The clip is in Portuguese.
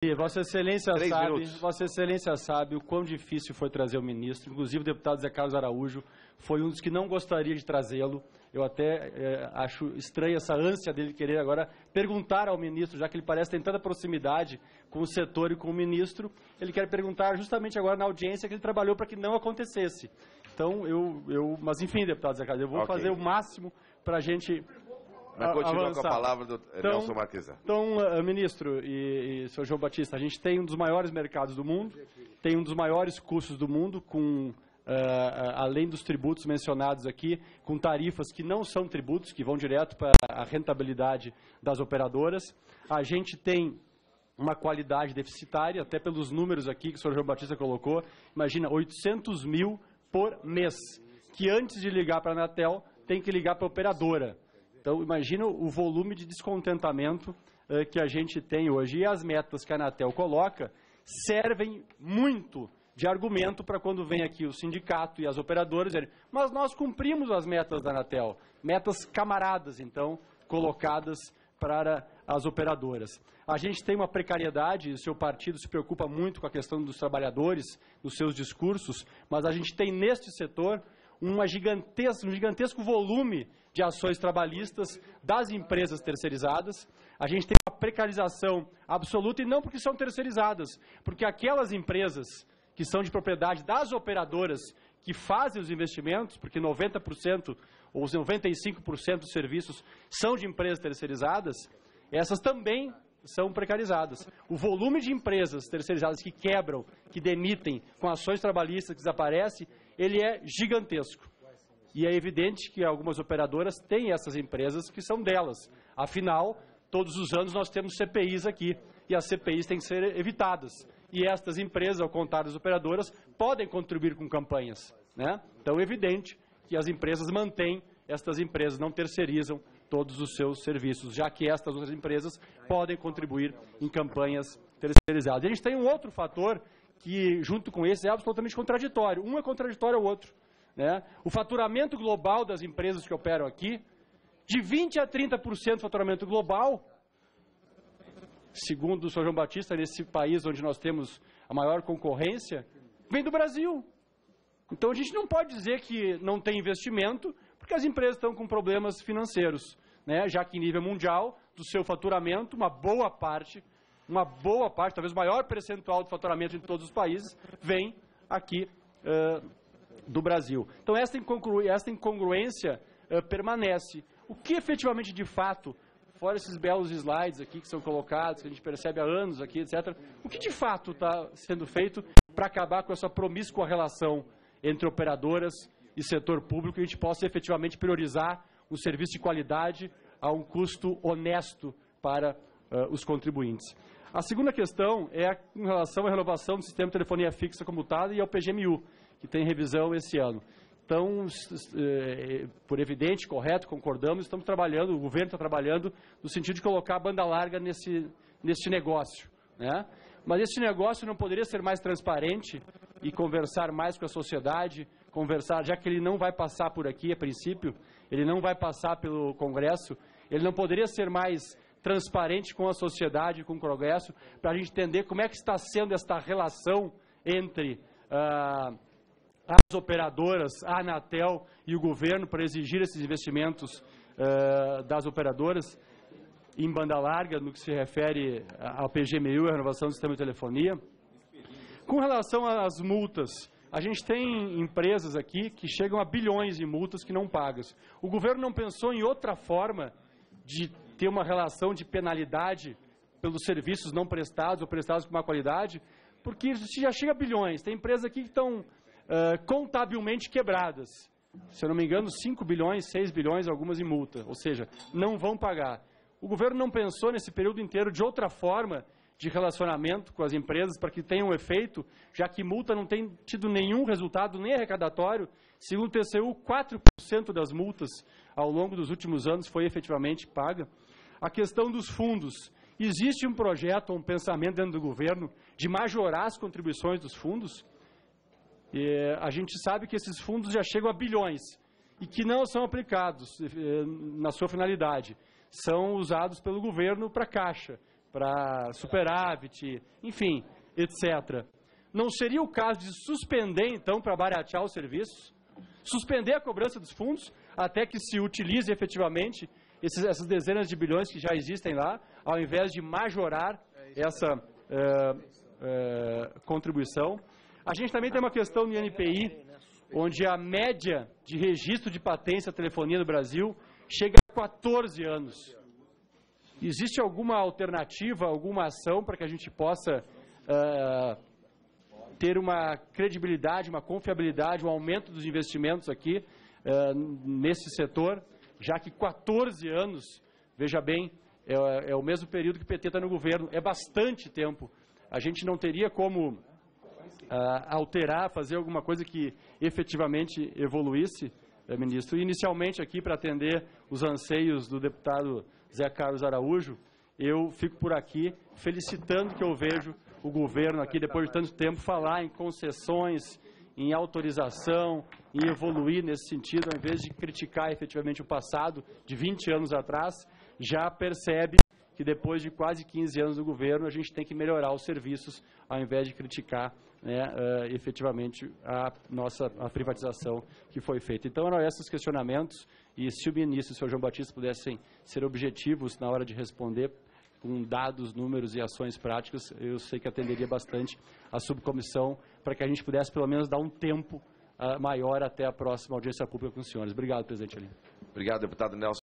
E Vossa Excelência sabe o quão difícil foi trazer o ministro. Inclusive, o deputado Zé Carlos Araújo foi um dos que não gostaria de trazê-lo. Eu até acho estranha essa ânsia dele querer agora perguntar ao ministro, já que ele parece ter tanta proximidade com o setor e com o ministro. Ele quer perguntar justamente agora na audiência que ele trabalhou para que não acontecesse. Então, mas enfim, deputado Zé Carlos, eu vou fazer o máximo para a gente... Mas continua com a palavra do Nelson Marquesan. Então, ministro e senhor João Batista, a gente tem um dos maiores mercados do mundo, tem um dos maiores custos do mundo, com, além dos tributos mencionados aqui, com tarifas que não são tributos, que vão direto para a rentabilidade das operadoras. A gente tem uma qualidade deficitária, até pelos números aqui que o senhor João Batista colocou. Imagina, 800 mil por mês, que antes de ligar para a Anatel, tem que ligar para a operadora. Então, imagina o volume de descontentamento que a gente tem hoje. E as metas que a Anatel coloca servem muito de argumento para quando vem aqui o sindicato e as operadoras dizerem, mas nós cumprimos as metas da Anatel, metas camaradas, então, colocadas para as operadoras. A gente tem uma precariedade, o seu partido se preocupa muito com a questão dos trabalhadores, nos seus discursos, mas a gente tem neste setor um gigantesco volume de ações trabalhistas das empresas terceirizadas. A gente tem uma precarização absoluta, e não porque são terceirizadas, porque aquelas empresas que são de propriedade das operadoras que fazem os investimentos, porque 90% ou 95% dos serviços são de empresas terceirizadas, essas também são precarizadas. O volume de empresas terceirizadas que quebram, que demitem, com ações trabalhistas que desaparecem, ele é gigantesco. E é evidente que algumas operadoras têm essas empresas que são delas. Afinal, todos os anos nós temos CPIs aqui, e as CPIs têm que ser evitadas. E estas empresas, ao contrário das operadoras, podem contribuir com campanhas, né? Então é evidente que as empresas mantêm, estas empresas não terceirizam todos os seus serviços, já que estas outras empresas podem contribuir em campanhas terceirizadas. E a gente tem um outro fator que, junto com esse, é absolutamente contraditório. Um é contraditório ao outro, né? O faturamento global das empresas que operam aqui, de 20% a 30% do faturamento global, segundo o senhor João Batista, nesse país onde nós temos a maior concorrência, vem do Brasil. Então a gente não pode dizer que não tem investimento, porque as empresas estão com problemas financeiros, né? Já que em nível mundial, do seu faturamento, uma boa parte, talvez o maior percentual do faturamento de todos os países, vem aqui do Brasil. Então esta incongruência permanece. O que efetivamente, de fato, fora esses belos slides aqui que são colocados, que a gente percebe há anos aqui, etc., o que de fato está sendo feito para acabar com essa promíscua relação entre operadoras e setor público, e a gente possa efetivamente priorizar um serviço de qualidade a um custo honesto para os contribuintes. A segunda questão é em relação à renovação do sistema de telefonia fixa comutada e ao PGMU, que tem revisão esse ano. Então, por evidente, correto, concordamos, estamos trabalhando, o governo está trabalhando no sentido de colocar a banda larga nesse negócio, né? Mas esse negócio não poderia ser mais transparente e conversar mais com a sociedade, já que ele não vai passar por aqui a princípio, ele não vai passar pelo Congresso, ele não poderia ser mais transparente com a sociedade, com o Congresso, para a gente entender como é que está sendo esta relação entre as operadoras, a Anatel e o governo para exigir esses investimentos das operadoras em banda larga, no que se refere ao PGMU, a renovação do sistema de telefonia. Com relação às multas, a gente tem empresas aqui que chegam a bilhões de multas que não pagas. O governo não pensou em outra forma de ter uma relação de penalidade pelos serviços não prestados ou prestados com má qualidade, porque se já chega a bilhões, tem empresas aqui que estão contabilmente quebradas. Se eu não me engano, 5 bilhões, 6 bilhões, algumas em multa, ou seja, não vão pagar. O governo não pensou nesse período inteiro de outra forma de relacionamento com as empresas para que tenha um efeito, já que multa não tem tido nenhum resultado, nem arrecadatório. Segundo o TCU, 4% das multas ao longo dos últimos anos foi efetivamente paga. A questão dos fundos. Existe um projeto, um pensamento dentro do governo de majorar as contribuições dos fundos? A gente sabe que esses fundos já chegam a bilhões e que não são aplicados na sua finalidade. São usados pelo governo para caixa, para superávit, enfim, etc. Não seria o caso de suspender, então, para baratear os serviços? Suspender a cobrança dos fundos até que se utilize efetivamente essas dezenas de bilhões que já existem lá, ao invés de majorar essa contribuição. A gente também tem uma questão no INPI, onde a média de registro de patentes da telefonia no Brasil chega a 14 anos. Existe alguma alternativa, alguma ação para que a gente possa ter uma credibilidade, uma confiabilidade, um aumento dos investimentos aqui nesse setor, já que 14 anos, veja bem, é o mesmo período que o PT está no governo, é bastante tempo. A gente não teria como alterar, fazer alguma coisa que efetivamente evoluísse, ministro. E, inicialmente, aqui, para atender os anseios do deputado Zé Carlos Araújo, eu fico por aqui felicitando que eu vejo o governo aqui, depois de tanto tempo, falar em concessões, em autorização, em evoluir nesse sentido, ao invés de criticar efetivamente o passado de 20 anos atrás, já percebe que depois de quase 15 anos do governo, a gente tem que melhorar os serviços, ao invés de criticar efetivamente a privatização que foi feita. Então, eram esses questionamentos, e se o ministro e o senhor João Batista pudessem ser objetivos na hora de responder, com dados, números e ações práticas, eu sei que atenderia bastante a subcomissão para que a gente pudesse, pelo menos, dar um tempo maior até a próxima audiência pública com os senhores. Obrigado, presidente Aline. Obrigado, deputado Nelson.